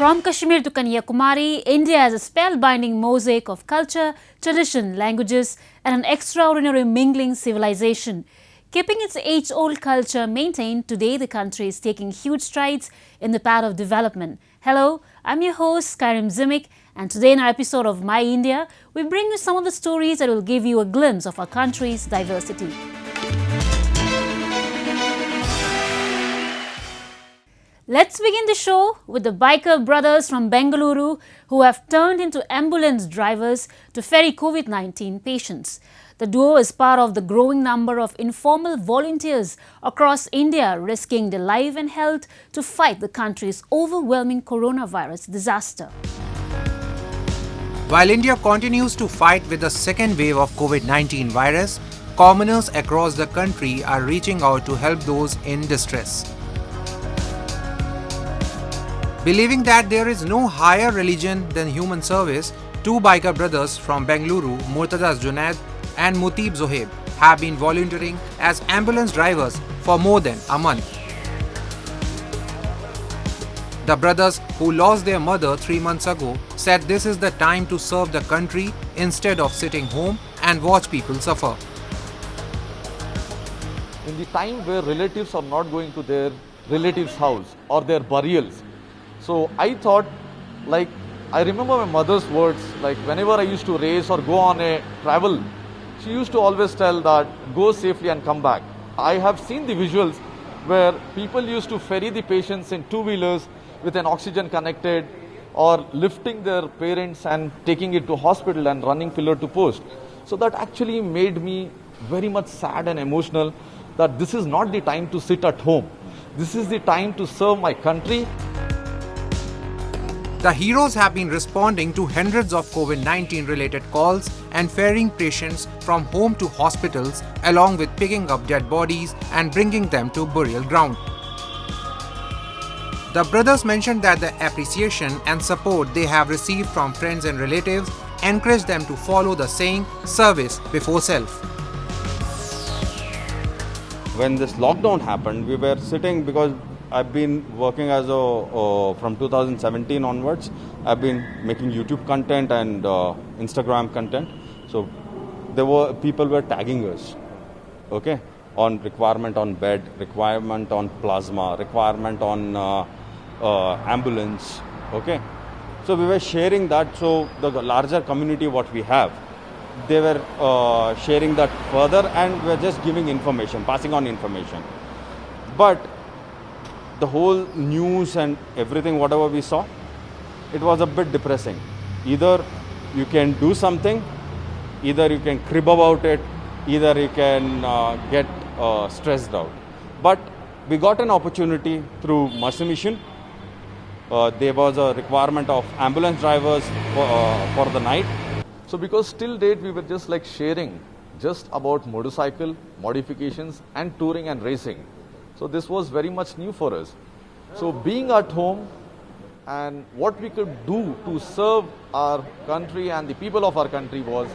From Kashmir to Kanyakumari, India is a spellbinding mosaic of culture, tradition, languages and an extraordinary mingling civilization. Keeping its age-old culture maintained, today the country is taking huge strides in the path of development. Hello, I'm your host Karim Zimik, and today in our episode of My India, we bring you some of the stories that will give you a glimpse of our country's diversity. Let's begin the show with the biker brothers from Bengaluru who have turned into ambulance drivers to ferry COVID-19 patients. The duo is part of the growing number of informal volunteers across India risking their life and health to fight the country's overwhelming coronavirus disaster. While India continues to fight with the second wave of COVID-19 virus, commoners across the country are reaching out to help those in distress. Believing that there is no higher religion than human service, two biker brothers from Bengaluru, Murtaza Junaid and Mutib Zohaib, have been volunteering as ambulance drivers for more than a month. The brothers, who lost their mother 3 months ago, said this is the time to serve the country instead of sitting home and watch people suffer. In the time where relatives are not going to their relatives' house or their burials, so I thought, I remember my mother's words, whenever I used to race or go on a travel, she used to always tell that, go safely and come back. I have seen the visuals where people used to ferry the patients in two-wheelers with an oxygen connected or lifting their parents and taking it to hospital and running pillar to post. So that actually made me very much sad and emotional that this is not the time to sit at home. This is the time to serve my country. The heroes have been responding to hundreds of COVID-19 related calls and ferrying patients from home to hospitals, along with picking up dead bodies and bringing them to burial ground. The brothers mentioned that the appreciation and support they have received from friends and relatives encourage them to follow the saying, service before self. When this lockdown happened, we were sitting because I've been working as from 2017 onwards. I've been making YouTube content and Instagram content. So people were tagging us, okay, on requirement on bed, requirement on plasma, requirement on ambulance, okay. So we were sharing that. So the larger community what we have, they were sharing that further, and we're just giving information, passing on information. But the whole news and everything, whatever we saw, it was a bit depressing. Either you can do something, either you can crib about it, either you can get stressed out. But we got an opportunity through Mercy Mission. There was a requirement of ambulance drivers for the night. So because till date we were just sharing just about motorcycle, modifications and touring and racing. So this was very much new for us. So being at home and what we could do to serve our country and the people of our country was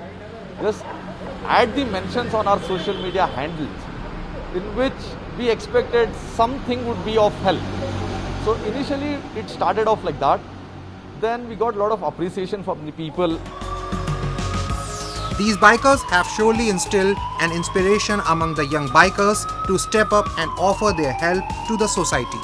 just add the mentions on our social media handles in which we expected something would be of help. So initially it started off like that. Then we got a lot of appreciation from the people. These bikers have surely instilled an inspiration among the young bikers to step up and offer their help to the society.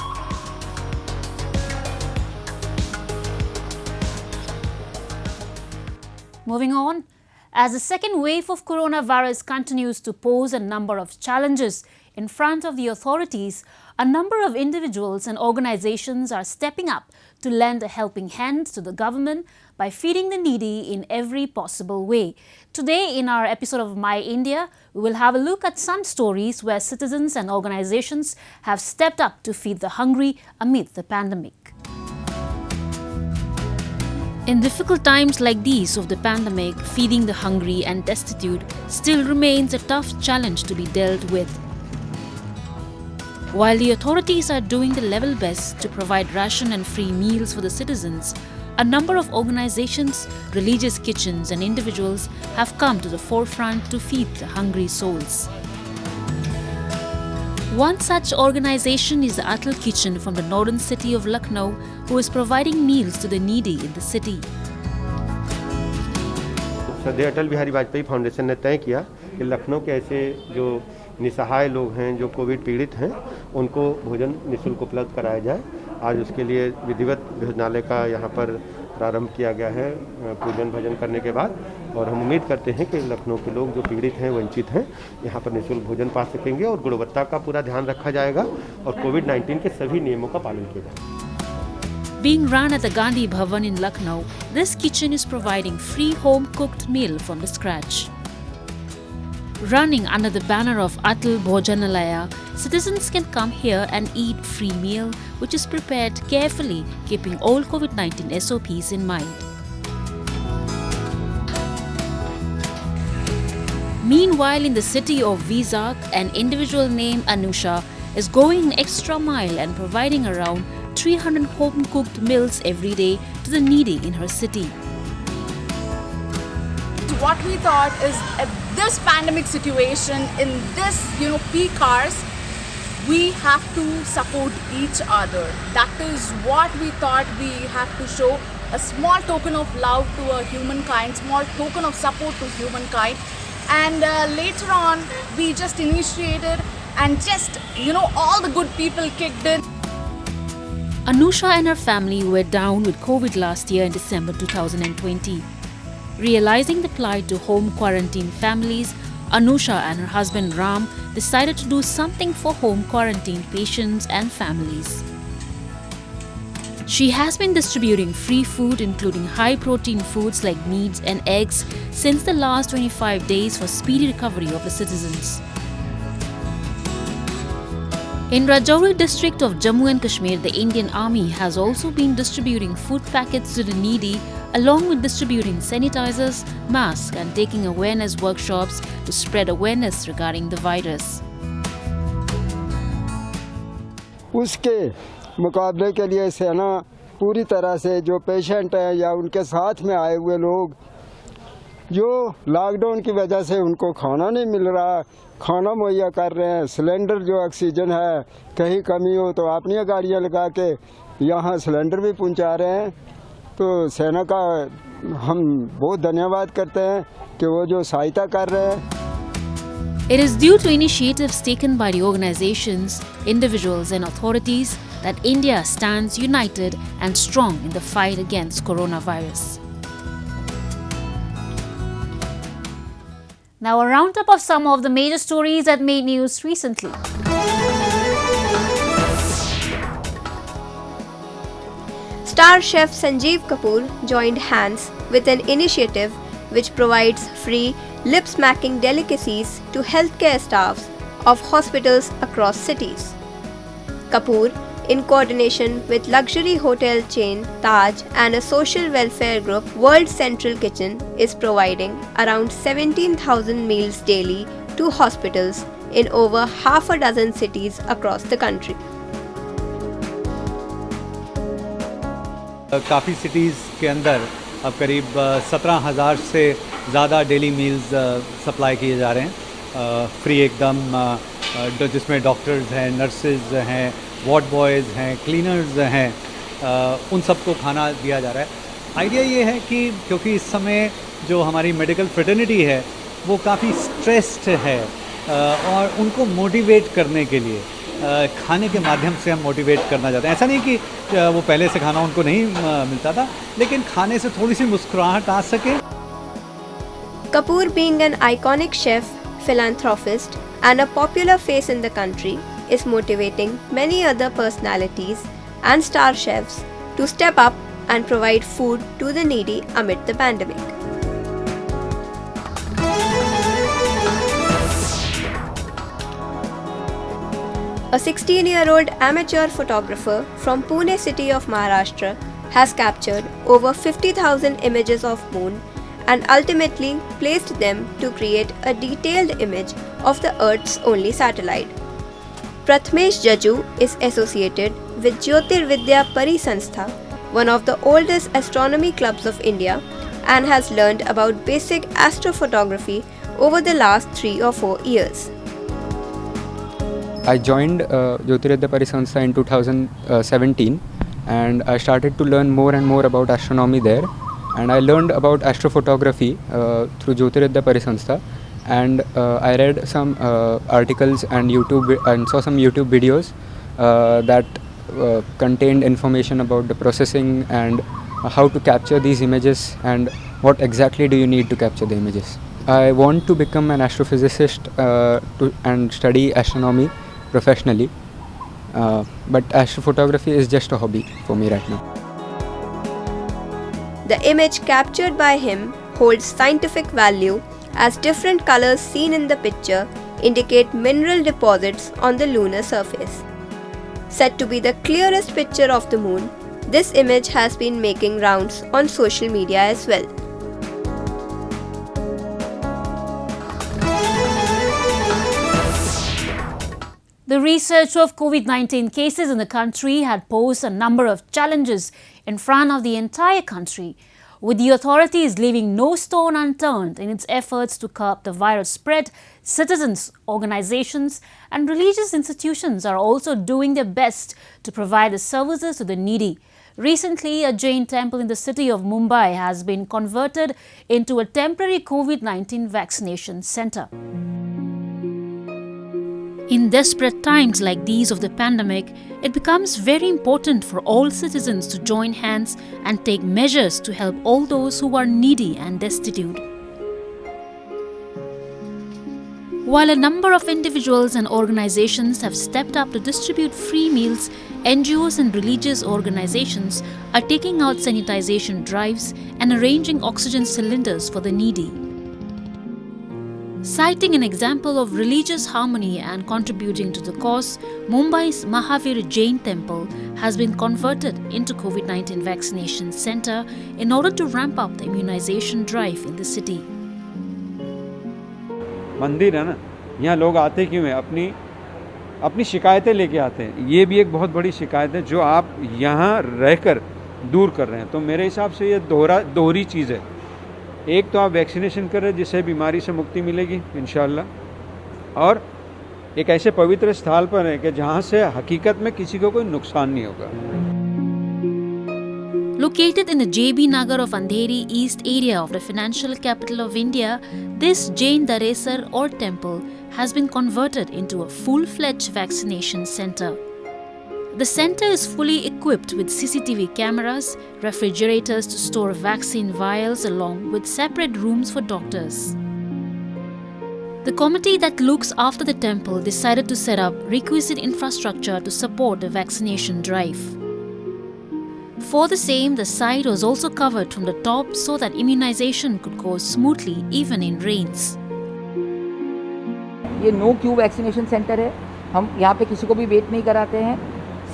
Moving on, as the second wave of coronavirus continues to pose a number of challenges in front of the authorities, a number of individuals and organizations are stepping up to lend a helping hand to the government by feeding the needy in every possible way. Today, in our episode of My India, we will have a look at some stories where citizens and organizations have stepped up to feed the hungry amid the pandemic. In difficult times like these of the pandemic, feeding the hungry and destitute still remains a tough challenge to be dealt with. While the authorities are doing the level best to provide ration and free meals for the citizens, a number of organizations, religious kitchens and individuals have come to the forefront to feed the hungry souls. One such organization is the Atal Kitchen from the northern city of Lucknow, who is providing meals to the needy in the city. श्रद्धेय Atal Bihari Vajpayee foundation ने तय किया कि लखनऊ के ऐसे जो निसहाय लोग हैं, जो कोविड पीड़ित हैं, उनको भोजन निःशुल्क उपलब्ध कराया जाए। आज उसके लिए विधिवत भोजनालय का यहाँ पर प्रारंभ किया गया है पूजन भजन करने के बाद, और हम उम्मीद करते हैं कि लखनऊ के लोग जो पीड़ित हैं, वंचित हैं, यहाँ पर निःशुल्क भोजन पा सकेंगे और गुणवत्ता का पूरा ध्यान रखा जाएगा और कोविड-19 के सभी नियमों का पालन किया जाएगा। Being run at the Gandhi Bhavan in Lucknow, this kitchen is providing free home-cooked meal from the scratch. Running under the banner of Atal Bhojanalaya, citizens can come here and eat free meal, which is prepared carefully, keeping all COVID-19 SOPs in mind. Meanwhile, in the city of Vizag, an individual named Anusha is going an extra mile and providing around 300 home-cooked meals every day to the needy in her city. What we thought is at this pandemic situation, in this peak hours, we have to support each other. That is what we thought. We have to show a small token of love to a humankind, small token of support to humankind. And later on, we just initiated and just all the good people kicked in. Anusha and her family were down with COVID last year in December 2020. Realizing the plight to home quarantine families, Anusha and her husband Ram decided to do something for home quarantine patients and families. She has been distributing free food, including high-protein foods like meats and eggs, since the last 25 days for speedy recovery of the citizens. In Rajouri district of Jammu and Kashmir, the Indian Army has also been distributing food packets to the needy, along with distributing sanitizers, masks and taking awareness workshops to spread awareness regarding the virus. उसके मुकाबले के लिए सेना पूरी तरह से जो patient हैं या उनके साथ में आए हुए लोग जो लॉकडाउन की वजह से उनको खाना नहीं मिल रहा, खाना मुहैया कर रहे हैं, सिलेंडर जो ऑक्सीजन है कहीं कमी हो तो अपनी गाड़ियाँ लगा के यहाँ सिलेंडर भी पहुँचा रहे हैं। तो सेना का हम बहुत धन्यवाद करते हैं कि वो जो सहायता कर रहे हैं। It is due to initiatives taken by the organizations, individuals and authorities that India stands united and strong in the fight against coronavirus. Now a roundup of some of the major stories that made news recently. Star chef Sanjeev Kapoor joined hands with an initiative which provides free lip-smacking delicacies to healthcare staffs of hospitals across cities. Kapoor, in coordination with luxury hotel chain Taj and a social welfare group World Central Kitchen, is providing around 17,000 meals daily to hospitals in over half a dozen cities across the country. काफ़ी cities के अंदर अब करीब 17,000 से ज़्यादा daily meals supply किए जा रहे हैं फ्री एकदम, जिसमें डॉक्टर्स हैं, नर्सेज हैं, वार्ड बॉयज़ हैं, क्लीनर्स हैं, उन सबको खाना दिया जा रहा है। आइडिया ये है कि क्योंकि इस समय जो हमारी मेडिकल फ्रेटर्निटी है वो काफ़ी स्ट्रेस्ड है और उनको मोटिवेट करने के लिए खाने के माध्यम से हम मोटिवेट करना चाहते हैं। ऐसा नहीं कि वो पहले से खाना उनको नहीं मिलता था, लेकिन खाने से थोड़ी सी मुस्कुराहट आ सके। Kapoor, being an iconic chef, philanthropist and a popular face in the country, is motivating many other personalities and star chefs to step up and provide food to the needy amid the pandemic. A 16-year-old amateur photographer from Pune city of Maharashtra has captured over 50,000 images of moon and ultimately placed them to create a detailed image of the Earth's only satellite. Prathmesh Jaju is associated with Jyotirvidya Pari Sanstha, one of the oldest astronomy clubs of India, and has learned about basic astrophotography over the last 3 or 4 years. I joined Jyotirvidya Parisanstha in 2017 and I started to learn more and more about astronomy there, and I learned about astrophotography through Jyotirvidya Parisanstha, and I read some articles and saw some YouTube videos that contained information about the processing and how to capture these images and what exactly do you need to capture the images. I want to become an astrophysicist and study astronomy professionally, but astrophotography is just a hobby for me right now. The image captured by him holds scientific value as different colors seen in the picture indicate mineral deposits on the lunar surface. Said to be the clearest picture of the moon, this image has been making rounds on social media as well. The research of COVID-19 cases in the country had posed a number of challenges in front of the entire country, with the authorities leaving no stone unturned in its efforts to curb the virus spread. Citizens, organizations and religious institutions are also doing their best to provide the services to the needy. Recently, a Jain Temple in the city of Mumbai has been converted into a temporary COVID-19 vaccination center. In desperate times like these of the pandemic, it becomes very important for all citizens to join hands and take measures to help all those who are needy and destitute. While a number of individuals and organizations have stepped up to distribute free meals, NGOs and religious organizations are taking out sanitization drives and arranging oxygen cylinders for the needy. Citing an example of religious harmony and contributing to the cause, Mumbai's Mahavir Jain Temple has been converted into COVID-19 vaccination center in order to ramp up the immunization drive in the city. मंदिर है ना, यहाँ लोग आते क्यों हैं? अपनी शिकायतें लेके आते हैं. ये भी एक बहुत बड़ी शिकायत है जो आप यहाँ रहकर दूर कर रहे हैं. तो मेरे हिसाब से ये दोहरी चीज़ है. एक तो आप वैक्सीनेशन कर रहे हैं जिससे बीमारी से मुक्ति मिलेगी इंशाल्लाह, और एक ऐसे पवित्र स्थल पर है कि जहाँ से हकीकत में किसी को कोई नुकसान नहीं होगा. Located in the JB Nagar of Andheri East area of the financial capital of India, this Jain Daresar or temple has been converted into a full-fledged vaccination center. The center is fully equipped with CCTV cameras, refrigerators to store vaccine vials along with separate rooms for doctors. The committee that looks after the temple decided to set up requisite infrastructure to support the vaccination drive. For the same, the site was also covered from the top so that immunization could go smoothly even in rains. ये no Q vaccination centre है. हम यहाँ पे किसी को भी wait नहीं कराते हैं.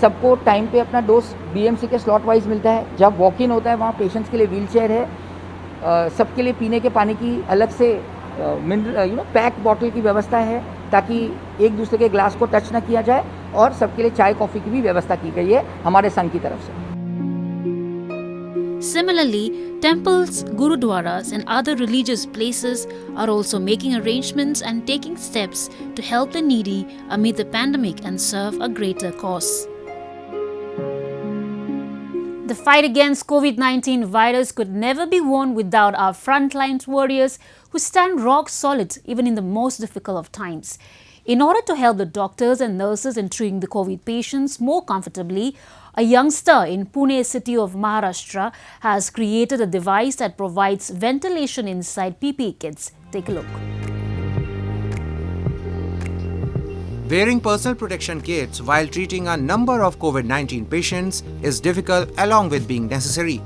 सबको टाइम पे अपना डोज बीएमसी के स्लॉट वाइज मिलता है. जब वॉक इन होता है वहाँ पेशेंट्स के लिए व्हीलचेयर है. सबके लिए पीने के पानी की अलग से मिनरल पैक बॉटल की व्यवस्था है ताकि एक दूसरे के ग्लास को टच ना किया जाए, और सबके लिए चाय कॉफ़ी की भी व्यवस्था की गई है हमारे संघ की तरफ से. Similarly, temples, gurudwaras and other religious places are also making arrangements and taking steps to help the needy amid the pandemic and serve a greater cause. The fight against COVID-19 virus could never be won without our frontline warriors who stand rock solid even in the most difficult of times. In order to help the doctors and nurses in treating the COVID patients more comfortably, a youngster in Pune city of Maharashtra has created a device that provides ventilation inside PPE kits. Take a look. Wearing personal protection kits while treating a number of COVID-19 patients is difficult along with being necessary.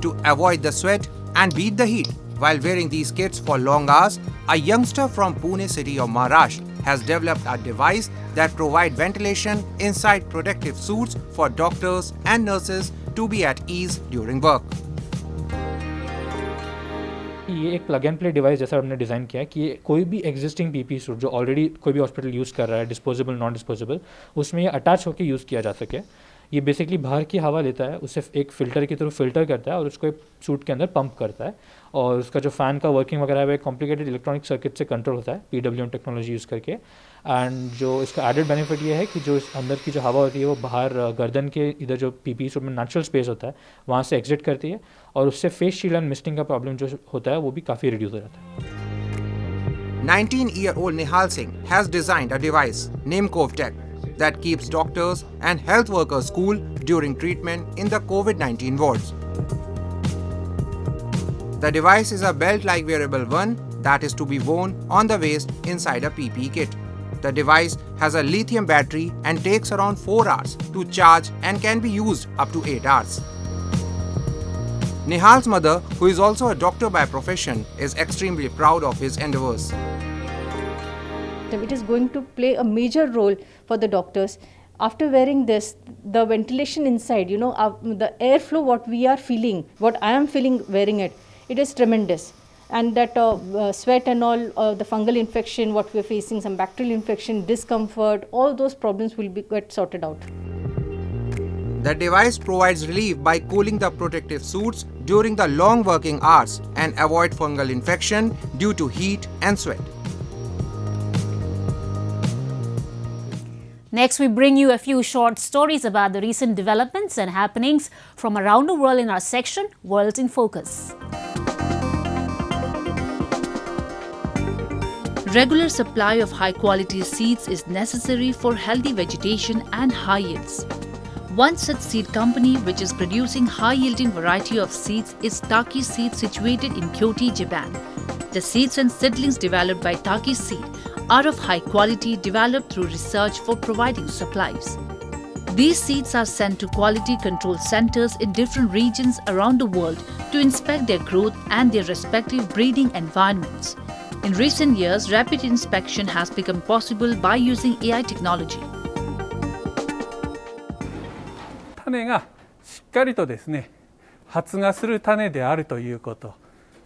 To avoid the sweat and beat the heat while wearing these kits for long hours, a youngster from Pune city of Maharashtra has developed a device that provides ventilation inside protective suits for doctors and nurses to be at ease during work. ये एक plug and play device जैसा हमने design किया है कि कोई भी existing PP suit जो ऑलरेडी कोई भी हॉस्पिटल यूज़ कर रहा है, डिस्पोजेबल नॉन डिस्पोजेबल, उसमें ये अटैच होकर यूज़ किया जा सके. ये बेसिकली बाहर की हवा लेता है, उसे एक फ़िल्टर की थ्रू फ़िल्टर करता है और उसको एक सूट के अंदर पंप करता है, और उसका जो फ़ैन का वर्किंग वगैरह है वो एक कॉम्प्लिकेटेड इलेक्ट्रॉनिक सर्किट से कंट्रोल होता है PWM टेक्नोलॉजी यूज़ करके। एंड जो इसका एडेड बेनिफिट ये है कि जो इस अंदर की जो हवा होती है वो बाहर गर्दन के इधर जो पीपी सूट में नेचुरल स्पेस होता है वहाँ से एग्जिट करती है, और उससे फेस शील्ड एंड मिस्टिंग का प्रॉब्लम जो होता है वो भी काफ़ी रिड्यूस हो जाता है। 19-year-old Nihal Singh has designed a device named CoveTech that keeps doctors and health workers cool during treatment in the COVID-19 wards. The device is a belt-like wearable one that is to be worn on the waist inside a PPE kit. The device has a lithium battery and takes around 4 hours to charge and can be used up to 8 hours. Nihal's mother, who is also a doctor by profession, is extremely proud of his endeavors. It is going to play a major role for the doctors. After wearing this, the ventilation inside, the airflow, what we are feeling, what I am feeling wearing it, it is tremendous. And that sweat and all, the fungal infection, what we are facing, some bacterial infection, discomfort, all those problems will get sorted out. The device provides relief by cooling the protective suits during the long working hours and avoid fungal infection due to heat and sweat. Next, we bring you a few short stories about the recent developments and happenings from around the world in our section, World in Focus. Regular supply of high-quality seeds is necessary for healthy vegetation and high yields. One such seed company which is producing high-yielding variety of seeds is Taki Seed, situated in Kyoto, Japan. The seeds and seedlings developed by Taki Seed are of high quality, developed through research for providing supplies. These seeds are sent to quality control centers in different regions around the world to inspect their growth and their respective breeding environments. In recent years, rapid inspection has become possible by using AI technology. 種がしっかりとですね、発芽する種であるということ、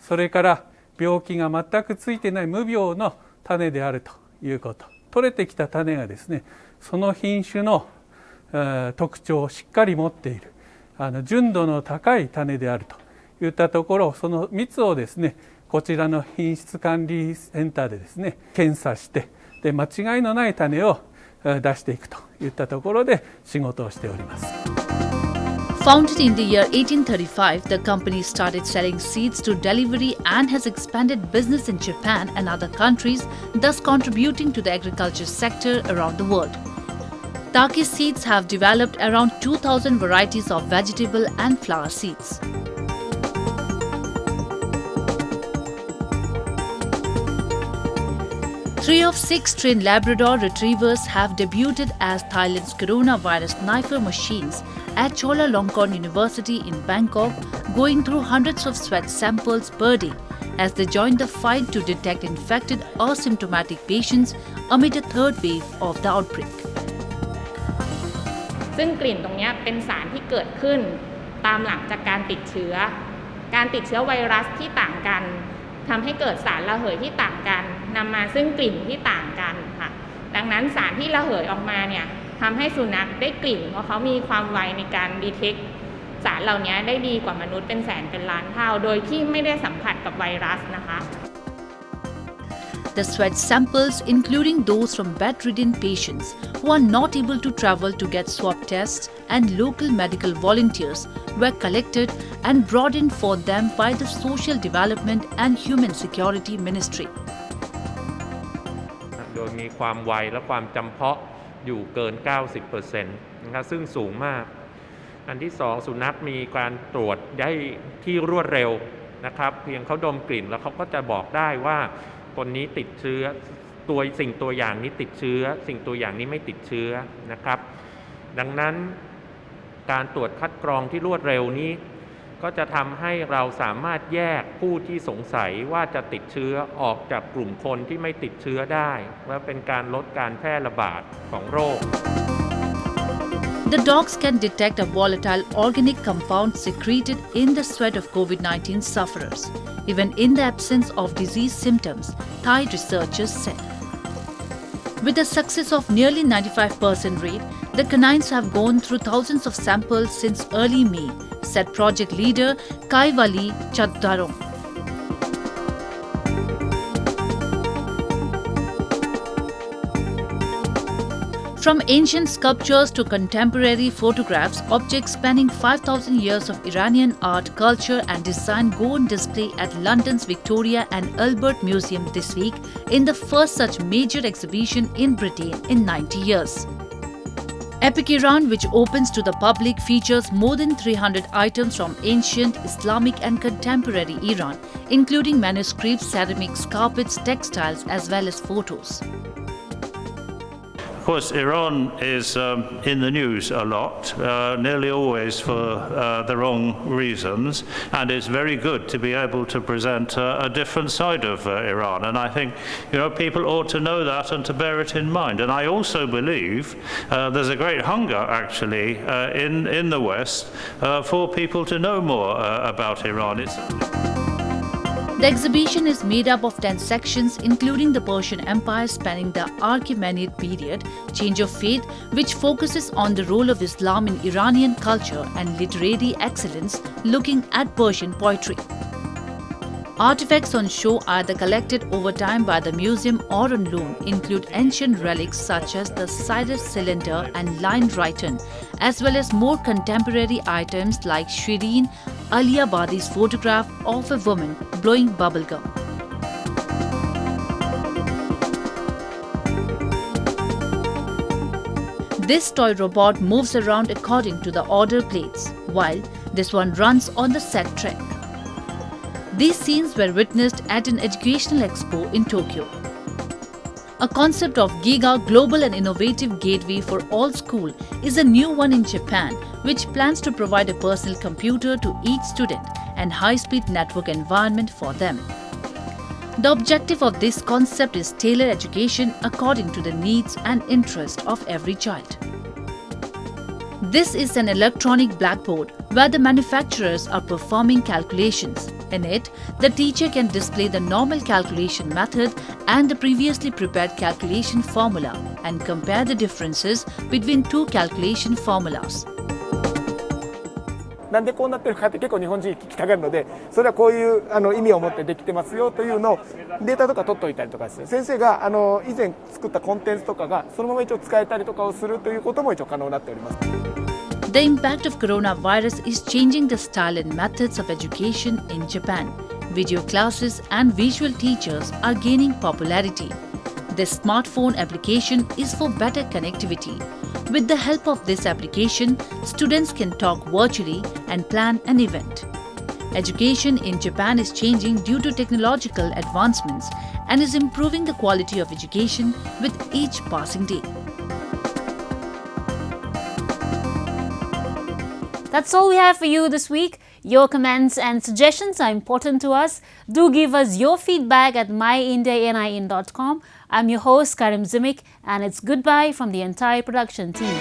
それから病気が全くついてない無病の種であるということ、取れてきた種がですね、その品種の特徴をしっかり持っている、純度の高い種であるといったところ、その3つをですね、こちらの品質管理センターでですね、検査して、で間違いのない種を出していくといったところで仕事をしております。Founded in the year 1835, the company started selling seeds to delivery and has expanded business in Japan and other countries, thus contributing to the agriculture sector around the world. Taki Seeds have developed around 2,000 varieties of vegetable and flower seeds. Three of 6 trained Labrador retrievers have debuted as Thailand's coronavirus kniffer machines at Chulalongkorn University in Bangkok, going through hundreds of sweat samples per day as they join the fight to detect infected asymptomatic patients amid a third wave of the outbreak. ซึ่งกลิ่นตรงนี้เป็นสารที่เกิดขึ้นตามหลังจากการติดเชื้อไวรัสที่ต่างกันทำให้เกิดสารระเหยที่ต่างกันนำมาซึ่งกลิ่นที่ต่างกันค่ะดังนั้นสารที่ระเหยออกมาเนี่ยทำให้สุนัขได้กลิ่นเพราะเขามีความไวในการดีเทคสารเหล่านี้ได้ดีกว่ามนุษย์เป็นแสนเป็นล้านเท่าโดยที่ไม่ได้สัมผัสกับไวรัสนะคะ The sweat samples, including those from bedridden patients who are not able to travel to get swab tests, and local medical volunteers, were collected and brought in for them by the Social Development and Human Security Ministry. โดยมีความไวและความจำเพาะอยู่เกิน 90% นะครับซึ่งสูงมากอันที่2สุนัขมีการตรวจได้ที่รวดเร็วนะครับเพียงเขาดมกลิ่นแล้วเขาก็จะบอกได้ว่าคนนี้ติดเชื้อสิ่งตัวอย่างนี้ติดเชื้อสิ่งตัวอย่างนี้ไม่ติดเชื้อนะครับดังนั้นการตรวจคัดกรองที่รวดเร็วนี้ก็จะทำให้เราสามารถแยกผู้ที่สงสัยว่าจะติดเชื้อออกจากกลุ่มคนที่ไม่ติดเชื้อได้และเป็นการลดการแพร่ระบาดของโรค The dogs can detect a volatile organic compound secreted in the sweat of COVID-19 sufferers, even in the absence of disease symptoms, Thai researchers said. With a success of nearly 95% rate, The canines have gone through thousands of samples since early May, said project leader Kaiwali Chaddarong. From ancient sculptures to contemporary photographs, objects spanning 5,000 years of Iranian art, culture and design go on display at London's Victoria and Albert Museum this week in the first such major exhibition in Britain in 90 years. Epic Iran, which opens to the public, features more than 300 items from ancient, Islamic and contemporary Iran, including manuscripts, ceramics, carpets, textiles as well as photos. Of course, Iran is in the news a lot, nearly always for the wrong reasons, and it's very good to be able to present a different side of Iran. And I think, people ought to know that and to bear it in mind. And I also believe there's a great hunger, actually, in the West for people to know more about Iran. The exhibition is made up of 10 sections, including the Persian Empire spanning the Achaemenid period, Change of Faith, which focuses on the role of Islam in Iranian culture, and literary excellence, looking at Persian poetry. Artifacts on show, either collected over time by the museum or on loan, include ancient relics such as the Cyrus cylinder and line Triton, as well as more contemporary items like Shireen Aliabadi's photograph of a woman blowing bubblegum. This toy robot moves around according to the order plates, while this one runs on the set track. These scenes were witnessed at an educational expo in Tokyo. A concept of Giga Global and Innovative Gateway for All School is a new one in Japan, which plans to provide a personal computer to each student and high-speed network environment for them. The objective of this concept is tailored education according to the needs and interest of every child. This is an electronic blackboard where the manufacturers are performing calculations. In it, the teacher can display the normal calculation method and the previously prepared calculation formula and compare the differences between two calculation formulas. なんでこうなってるかって結構日本人聞きたがるので、それはこういう意味を持ってできてますよというのをデータとか取っておいたりとかして、先生が以前作ったコンテンツとかがそのまま一応使えたりとかをするということも一応可能になっております。 The impact of coronavirus is changing the style and methods of education in Japan. Video classes and visual teachers are gaining popularity. This smartphone application is for better connectivity. With the help of this application, students can talk virtually and plan an event. Education in Japan is changing due to technological advancements and is improving the quality of education with each passing day. That's all we have for you this week. Your comments and suggestions are important to us. Do give us your feedback at myindianin.com. I'm your host Karim Zimik, and it's goodbye from the entire production team.